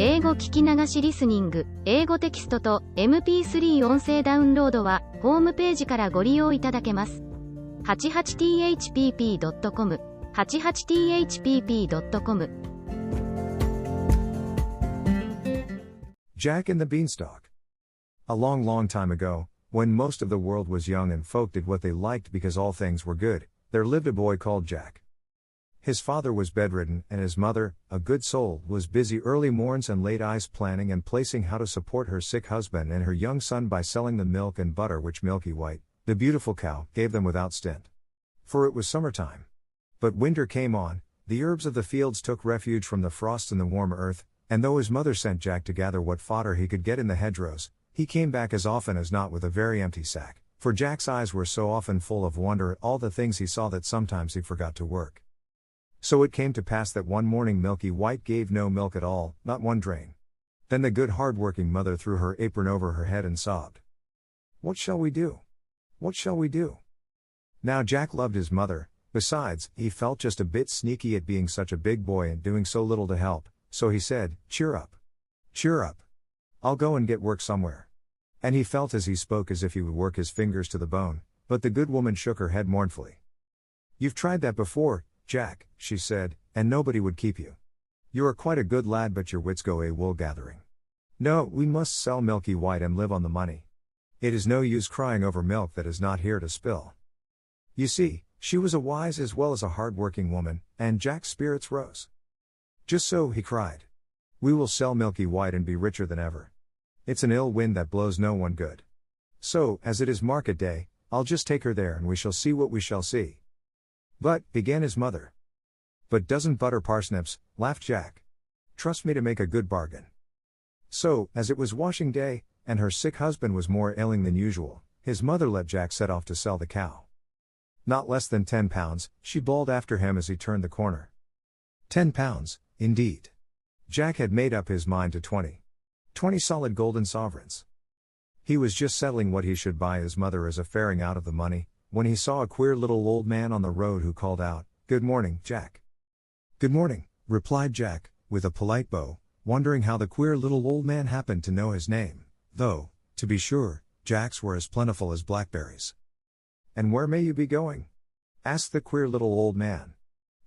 英語聞き流しリスニング、英語テキストと MP3 音声ダウンロードは、ホームページからご利用いただけます。88thpp.com、88thpp.com。Jack and the Beanstalk. A long, long time ago, when most of the world was young and folk did what they liked because all things were good, there lived a boy called Jack. His father was bedridden, and his mother, a good soul, was busy early morns and late eyes planning and placing how to support her sick husband and her young son by selling the milk and butter which Milky White, the beautiful cow, gave them without stint. For it was summertime. But winter came on, the herbs of the fields took refuge from the frost in the warm earth, and though his mother sent Jack to gather what fodder he could get in the hedgerows, he came back as often as not with a very empty sack, for Jack's eyes were so often full of wonder at all the things he saw that sometimes he forgot to work. So it came to pass that one morning Milky White gave no milk at all, not one drain. Then the good hard-working mother threw her apron over her head and sobbed. "What shall we do? What shall we do?" Now Jack loved his mother, besides, he felt just a bit sneaky at being such a big boy and doing so little to help, so he said, "Cheer up. Cheer up. I'll go and get work somewhere." And he felt as he spoke as if he would work his fingers to the bone, but the good woman shook her head mournfully. "You've tried that before, Jack," she said, "and nobody would keep you. You are quite a good lad, but your wits go a wool gathering. No, we must sell Milky White and live on the money. It is no use crying over milk that is not here to spill." You see, she was a wise as well as a hard-working woman, and Jack's spirits rose. "Just so," he cried. "We will sell Milky White and be richer than ever. It's an ill wind that blows no one good. So, as it is market day, I'll just take her there and we shall see what we shall see." "But," began his mother. "But doesn't butter parsnips," laughed Jack. "Trust me to make a good bargain." So, as it was washing day, and her sick husband was more ailing than usual, his mother let Jack set off to sell the cow. "Not less than 10 pounds, she bawled after him as he turned the corner. 10 pounds, indeed. Jack had made up his mind to 20. 20 solid golden sovereigns. He was just settling what he should buy his mother as a faring out of the money, when he saw a queer little old man on the road who called out, "Good morning, Jack." "Good morning," replied Jack, with a polite bow, wondering how the queer little old man happened to know his name, though, to be sure, Jack's were as plentiful as blackberries. "And where may you be going?" asked the queer little old man.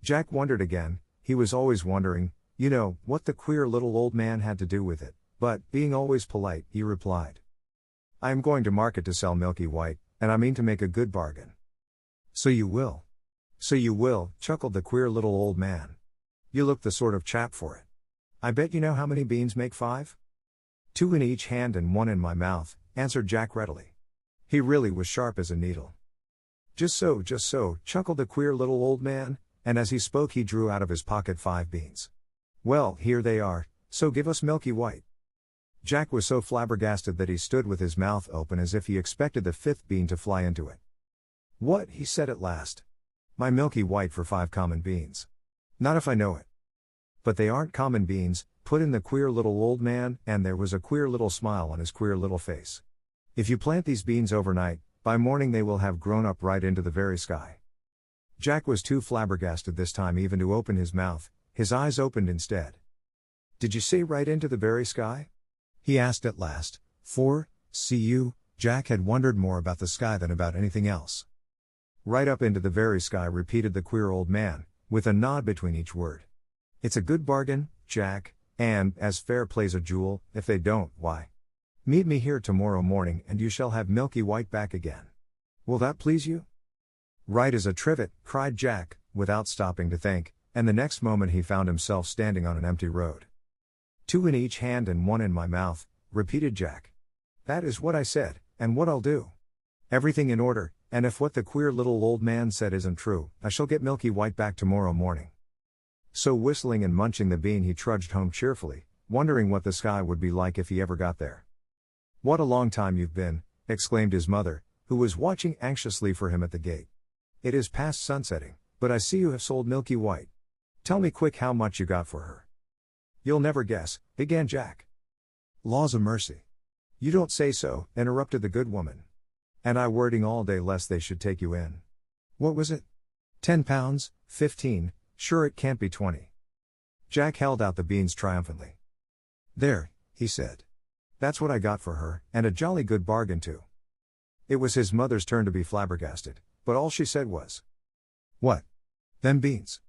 Jack wondered again. He was always wondering, you know, what the queer little old man had to do with it, but, being always polite, he replied, "I am going to market to sell Milky White, and I mean to make a good bargain." "So you will. So you will," chuckled the queer little old man. "You look the sort of chap for it. I bet you know how many beans make 5? 2 in each hand and 1 in my mouth," answered Jack readily. He really was sharp as a needle. Just so," chuckled the queer little old man, and as he spoke he drew out of his pocket 5 beans. "Well, here they are, so give us Milky White." Jack was so flabbergasted that he stood with his mouth open as if he expected the 5th bean to fly into it. "What?" he said at last. "My Milky White for 5 common beans. Not if I know it." "But they aren't common beans," put in the queer little old man, and there was a queer little smile on his queer little face. "If you plant these beans overnight, by morning they will have grown up right into the very sky." Jack was too flabbergasted this time even to open his mouth. His eyes opened instead. "Did you say right into the very sky?" he asked at last, for, see you, Jack had wondered more about the sky than about anything else. "Right up into the very sky," repeated the queer old man, with a nod between each word. "It's a good bargain, Jack, and, as fair play's a jewel, if they don't, why? Meet me here tomorrow morning and you shall have Milky White back again. Will that please you?" "Right as a trivet," cried Jack, without stopping to think, and the next moment he found himself standing on an empty road. 2 in each hand and 1 in my mouth," repeated Jack. "That is what I said, and what I'll do. Everything in order, and if what the queer little old man said isn't true, I shall get Milky White back tomorrow morning." So whistling and munching the bean he trudged home cheerfully, wondering what the sky would be like if he ever got there. "What a long time you've been," exclaimed his mother, who was watching anxiously for him at the gate. "It is past sunsetting, but I see you have sold Milky White. Tell me quick how much you got for her." "You'll never guess," began Jack. "Laws a mercy. You don't say so," interrupted the good woman. "And I wording all day lest they should take you in. What was it? 10 pounds, 15, sure it can't be 20. Jack held out the beans triumphantly. "There," he said. "That's what I got for her, and a jolly good bargain too." It was his mother's turn to be flabbergasted, but all she said was, "What? Them beans?"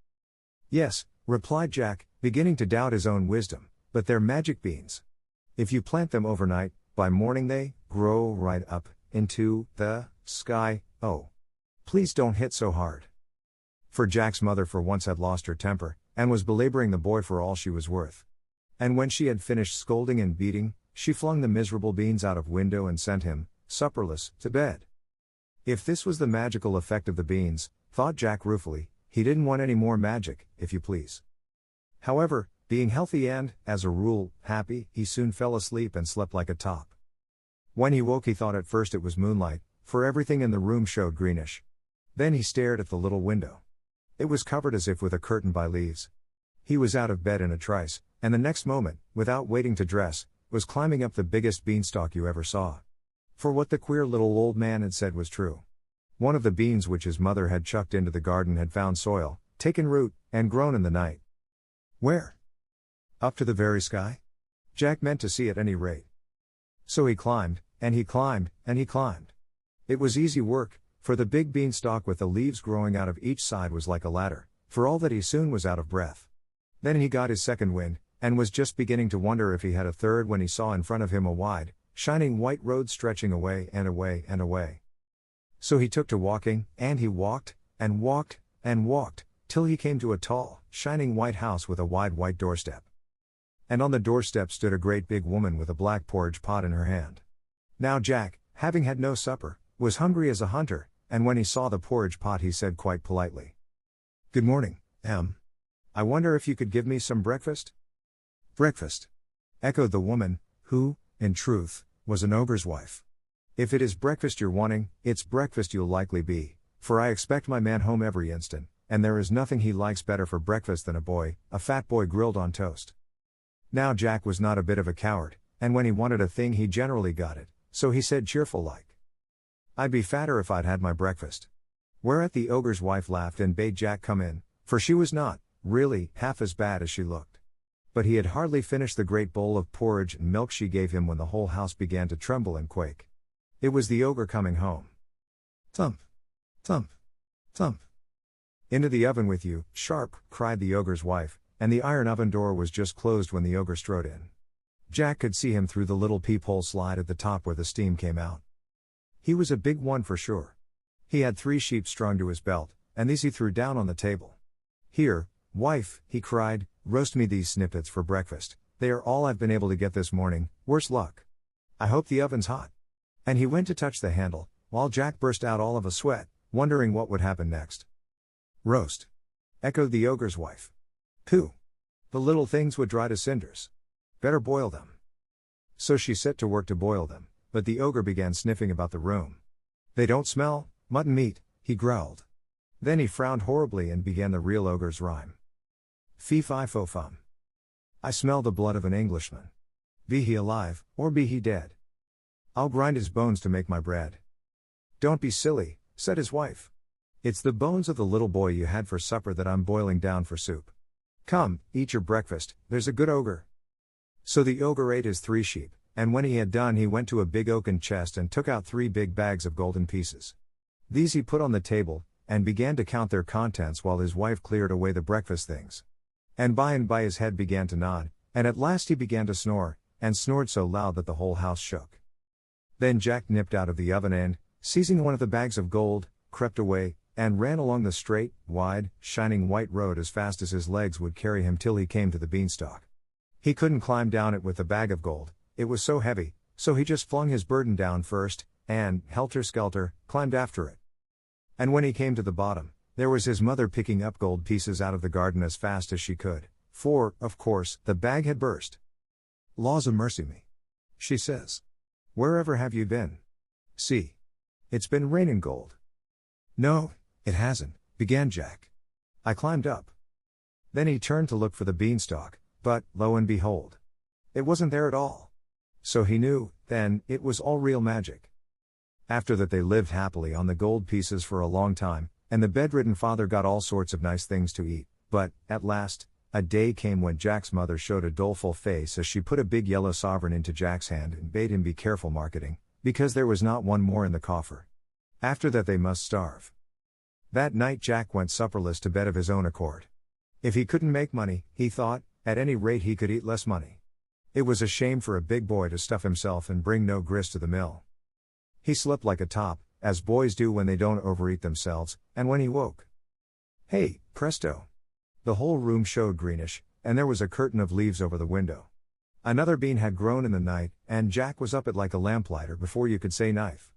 "Yes," replied Jack, beginning to doubt his own wisdom, "but they're magic beans. If you plant them overnight, by morning they grow right up into the sky." "Oh. Please don't hit so hard." For Jack's mother for once had lost her temper, and was belaboring the boy for all she was worth. And when she had finished scolding and beating, she flung the miserable beans out of window and sent him, supperless, to bed. If this was the magical effect of the beans, thought Jack ruefully, he didn't want any more magic, if you please. However, being healthy and, as a rule, happy, he soon fell asleep and slept like a top. When he woke he thought at first it was moonlight, for everything in the room showed greenish. Then he stared at the little window. It was covered as if with a curtain by leaves. He was out of bed in a trice, and the next moment, without waiting to dress, was climbing up the biggest beanstalk you ever saw. For what the queer little old man had said was true. One of the beans which his mother had chucked into the garden had found soil, taken root, and grown in the night. Where? Up to the very sky? Jack meant to see at any rate. So he climbed, and he climbed, and he climbed. It was easy work, for the big beanstalk with the leaves growing out of each side was like a ladder, for all that he soon was out of breath. Then he got his second wind, and was just beginning to wonder if he had a third when he saw in front of him a wide, shining white road stretching away and away and away. So he took to walking, and he walked, and walked, and walked, till he came to a tall, shining white house with a wide white doorstep. And on the doorstep stood a great big woman with a black porridge pot in her hand. Now Jack, having had no supper, was hungry as a hunter, and when he saw the porridge pot he said quite politely, "Good morning, Em. I wonder if you could give me some breakfast?" "Breakfast?" echoed the woman, who, in truth, was an ogre's wife. "If it is breakfast you're wanting, it's breakfast you'll likely be, for I expect my man home every instant, and there is nothing he likes better for breakfast than a fat boy grilled on toast." Now Jack was not a bit of a coward, and when he wanted a thing he generally got it, so he said cheerful like, "I'd be fatter if I'd had my breakfast." Whereat the ogre's wife laughed and bade Jack come in, for she was not, really, half as bad as she looked. But he had hardly finished the great bowl of porridge and milk she gave him when the whole house began to tremble and quake. It was the ogre coming home. "Thump! Thump! Thump! Into the oven with you, sharp!" cried the ogre's wife, and the iron oven door was just closed when the ogre strode in. Jack could see him through the little peephole slide at the top where the steam came out. He was a big one for sure. He had 3 sheep strung to his belt, and these he threw down on the table. "Here, wife," he cried, "roast me these snippets for breakfast, they are all I've been able to get this morning, worse luck. I hope the oven's hot." And he went to touch the handle, while Jack burst out all of a sweat, wondering what would happen next. "Roast?" echoed the ogre's wife. "Pooh! The little things would dry to cinders. Better boil them." So she set to work to boil them, but the ogre began sniffing about the room. "They don't smell mutton meat," he growled. Then he frowned horribly and began the real ogre's rhyme. "Fee fi fo fum. I smell the blood of an Englishman. Be he alive, or be he dead. I'll grind his bones to make my bread." "Don't be silly," said his wife. "It's the bones of the little boy you had for supper that I'm boiling down for soup. Come, eat your breakfast, there's a good ogre." So the ogre ate his 3 sheep, and when he had done he went to a big oaken chest and took out 3 big bags of golden pieces. These he put on the table, and began to count their contents while his wife cleared away the breakfast things. And by his head began to nod, and at last he began to snore, and snored so loud that the whole house shook. Then Jack nipped out of the oven and, seizing one of the bags of gold, crept away, and ran along the straight, wide, shining white road as fast as his legs would carry him till he came to the beanstalk. He couldn't climb down it with the bag of gold, it was so heavy, so he just flung his burden down first, and, helter-skelter, climbed after it. And when he came to the bottom, there was his mother picking up gold pieces out of the garden as fast as she could, for, of course, the bag had burst. "Laws a mercy me," she says. "Wherever have you been? See. It's been raining gold." "No, it hasn't," began Jack. "I climbed up." Then he turned to look for the beanstalk, but, lo and behold, it wasn't there at all. So he knew, then, it was all real magic. After that they lived happily on the gold pieces for a long time, and the bedridden father got all sorts of nice things to eat, but, at last, A day came when Jack's mother showed a doleful face as she put a big yellow sovereign into Jack's hand and bade him be careful marketing, because there was not one more in the coffer. After that they must starve. That night Jack went supperless to bed of his own accord. If he couldn't make money, he thought, at any rate he could eat less money. It was a shame for a big boy to stuff himself and bring no grist to the mill. He slept like a top, as boys do when they don't overeat themselves, and when he woke, hey, presto! The whole room showed greenish, and there was a curtain of leaves over the window. Another bean had grown in the night, and Jack was up it like a lamplighter before you could say knife.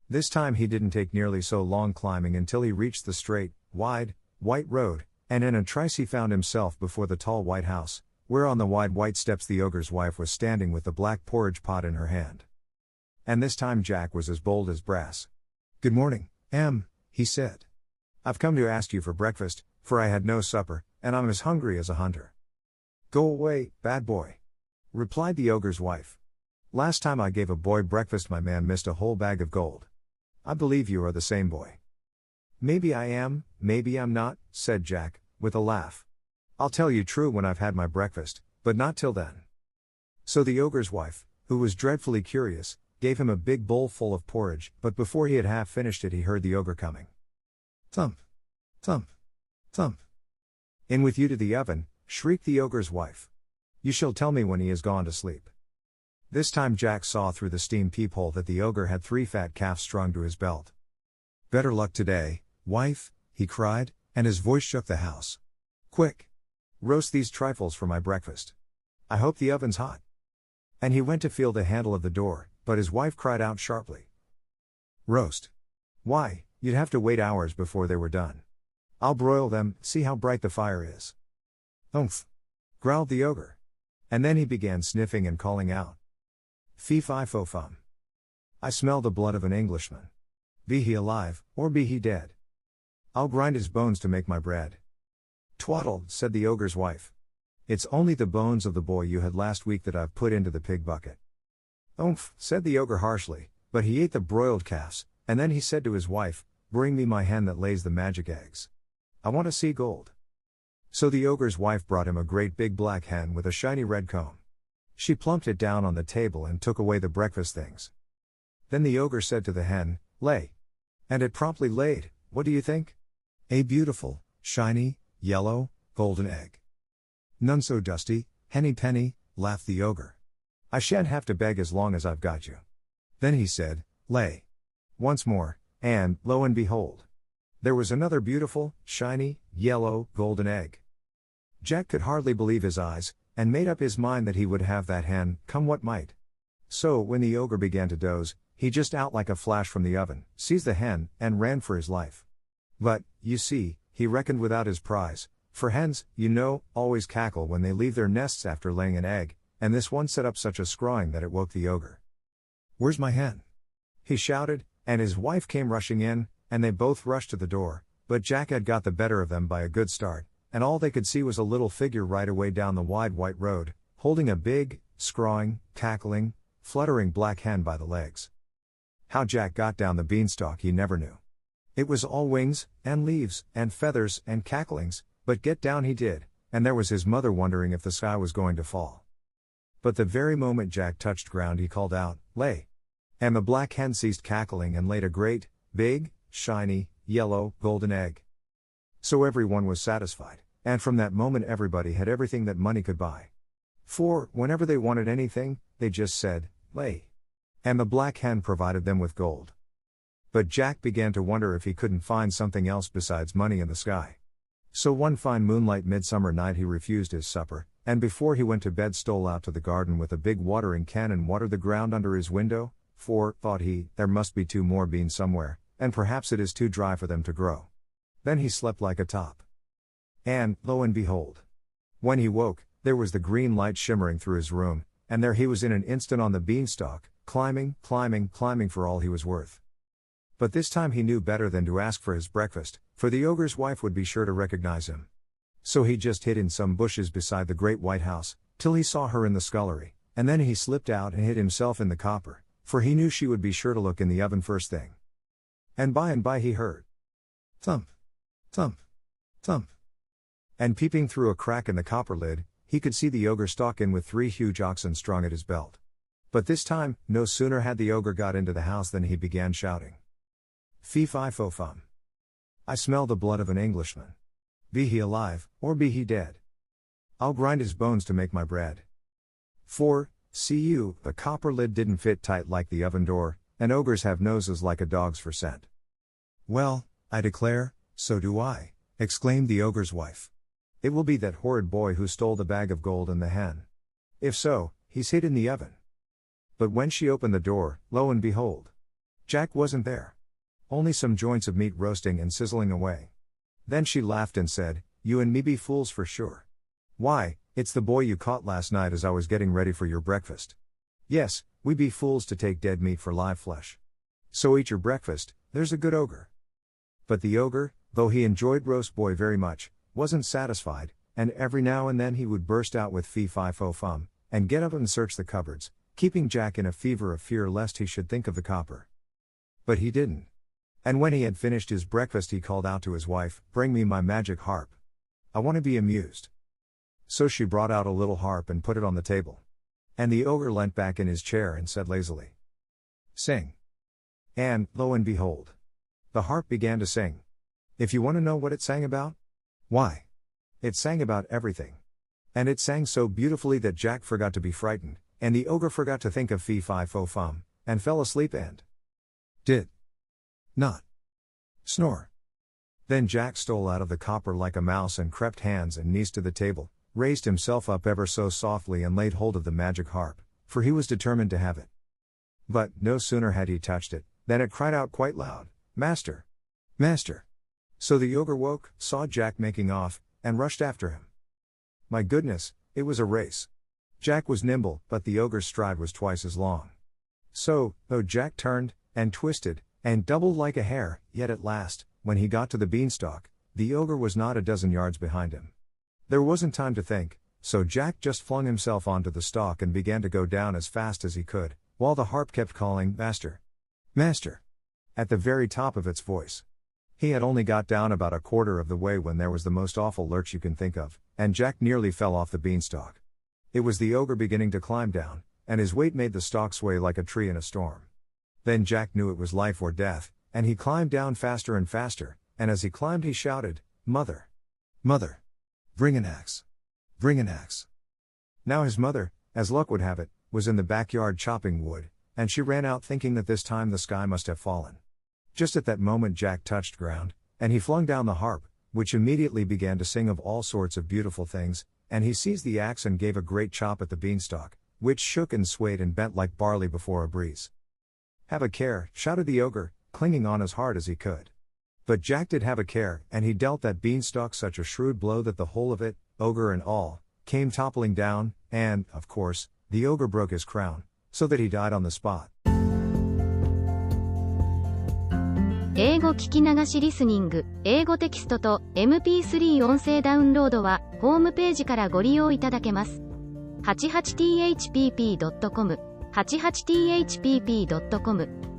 This time he didn't take nearly so long climbing until he reached the straight, wide, white road, and in a trice he found himself before the tall white house, where on the wide white steps the ogre's wife was standing with the black porridge pot in her hand. And this time Jack was as bold as brass. "Good morning, Em," he said. "I've come to ask you for breakfast, for I had no supper, and I'm as hungry as a hunter." "Go away, bad boy," replied the ogre's wife. "Last time I gave a boy breakfast my man missed a whole bag of gold. I believe you are the same boy." "Maybe I am, maybe I'm not," said Jack, with a laugh. "I'll tell you true when I've had my breakfast, but not till then." So the ogre's wife, who was dreadfully curious, gave him a big bowl full of porridge, but before he had half finished it he heard the ogre coming. Thump! Thump! Thump! "In with you to the oven," shrieked the ogre's wife. "You shall tell me when he has gone to sleep." This time Jack saw through the steam peephole that the ogre had 3 fat calves strung to his belt. "Better luck today, wife," he cried, and his voice shook the house. "Quick! Roast these trifles for my breakfast. I hope the oven's hot." And he went to feel the handle of the door, but his wife cried out sharply. "Roast? Why, you'd have to wait hours before they were done. I'll broil them, see how bright the fire is." "Umph!" growled the ogre. And then he began sniffing and calling out. "Fee-fi-fo-fum. I smell the blood of an Englishman. Be he alive, or be he dead. I'll grind his bones to make my bread." "Twaddle," said the ogre's wife. "It's only the bones of the boy you had last week that I've put into the pig bucket." "Umph," said the ogre harshly, but he ate the broiled calves, and then he said to his wife, "Bring me my hen that lays the magic eggs. I want to see gold." So the ogre's wife brought him a great big black hen with a shiny red comb. She plumped it down on the table and took away the breakfast things. Then the ogre said to the hen, "Lay." And it promptly laid, what do you think? A beautiful, shiny, yellow, golden egg. "None so dusty, henny penny," laughed the ogre. "I shan't have to beg as long as I've got you." Then he said, "Lay." Once more, and, lo and behold, there was another beautiful, shiny, yellow, golden egg. Jack could hardly believe his eyes, and made up his mind that he would have that hen, come what might. So, when the ogre began to doze, he just out like a flash from the oven, seized the hen, and ran for his life. But, you see, he reckoned without his prize, for hens, you know, always cackle when they leave their nests after laying an egg, and this one set up such a scrawling that it woke the ogre. "Where's my hen?" he shouted, and his wife came rushing in, and they both rushed to the door, but Jack had got the better of them by a good start, and all they could see was a little figure right away down the wide white road, holding a big, scrawling, cackling, fluttering black hen by the legs. How Jack got down the beanstalk he never knew. It was all wings, and leaves, and feathers, and cacklings, but get down he did, and there was his mother wondering if the sky was going to fall. But the very moment Jack touched ground he called out, "Lay!" And the black hen ceased cackling and laid a great, big, shiny, yellow, golden egg. So everyone was satisfied, and from that moment everybody had everything that money could buy. For, whenever they wanted anything, they just said, "Lay." And the black hen provided them with gold. But Jack began to wonder if he couldn't find something else besides money in the sky. So one fine moonlight midsummer night he refused his supper, and before he went to bed stole out to the garden with a big watering can and watered the ground under his window, for, thought he, there must be 2 more beans somewhere, and perhaps it is too dry for them to grow. Then he slept like a top. And, lo and behold, when he woke, there was the green light shimmering through his room, and there he was in an instant on the beanstalk, climbing, climbing, climbing for all he was worth. But this time he knew better than to ask for his breakfast, for the ogre's wife would be sure to recognize him. So he just hid in some bushes beside the great white house, till he saw her in the scullery, and then he slipped out and hid himself in the copper, for he knew she would be sure to look in the oven first thing. And by he heard thump, thump, thump. And peeping through a crack in the copper lid, he could see the ogre stalk in with 3 huge oxen strung at his belt. But this time, no sooner had the ogre got into the house than he began shouting. Fee-fi-fo-fum. I smell the blood of an Englishman. Be he alive, or be he dead. I'll grind his bones to make my bread. For, see you, the copper lid didn't fit tight like the oven door, and ogres have noses like a dog's for scent. Well, I declare, so do I, exclaimed the ogre's wife. It will be that horrid boy who stole the bag of gold and the hen. If so, he's hid in the oven. But when she opened the door, lo and behold, Jack wasn't there. Only some joints of meat roasting and sizzling away. Then she laughed and said, You and me be fools for sure. Why, it's the boy you caught last night as I was getting ready for your breakfast. Yes, we be fools to take dead meat for live flesh. So eat your breakfast, there's a good ogre. But the ogre, though he enjoyed roast boy very much, wasn't satisfied, and every now and then he would burst out with fee-fi-fo-fum, and get up and search the cupboards, keeping Jack in a fever of fear lest he should think of the copper. But he didn't. And when he had finished his breakfast he called out to his wife, Bring me my magic harp. I want to be amused. So she brought out a little harp and put it on the table. And the ogre leant back in his chair and said lazily, Sing. And, lo and behold, the harp began to sing. If you want to know what it sang about? Why? It sang about everything. And it sang so beautifully that Jack forgot to be frightened, and the ogre forgot to think of fee-fi-fo-fum, and fell asleep and did not snore. Then Jack stole out of the copper like a mouse and crept hands and knees to the table, raised himself up ever so softly and laid hold of the magic harp, for he was determined to have it. But, no sooner had he touched it, than it cried out quite loud, Master! Master! So the ogre woke, saw Jack making off, and rushed after him. My goodness, it was a race. Jack was nimble, but the ogre's stride was twice as long. So, though Jack turned, and twisted, and doubled like a hare, yet at last, when he got to the beanstalk, the ogre was not a dozen yards behind him. There wasn't time to think, so Jack just flung himself onto the stalk and began to go down as fast as he could, while the harp kept calling, Master! Master! At the very top of its voice. He had only got down about a quarter of the way when there was the most awful lurch you can think of, and Jack nearly fell off the beanstalk. It was the ogre beginning to climb down, and his weight made the stalk sway like a tree in a storm. Then Jack knew it was life or death, and he climbed down faster and faster, and as he climbed he shouted, Mother! Mother! Bring an axe! Bring an axe! Now his mother, as luck would have it, was in the backyard chopping wood, and she ran out thinking that this time the sky must have fallen. Just at that moment Jack touched ground, and he flung down the harp, which immediately began to sing of all sorts of beautiful things, and he seized the axe and gave a great chop at the beanstalk, which shook and swayed and bent like barley before a breeze. Have a care, shouted the ogre, clinging on as hard as he could. But Jack did have a care, and he dealt that beanstalk such a shrewd blow that the whole of it, ogre and all, came toppling down, and, of course, the ogre broke his crown, so that he died on the spot. 英語聞き流しリスニング、英語テキストと MP3 音声ダウンロードはホームページからご利用いただけます。88thpp.com、88thpp.com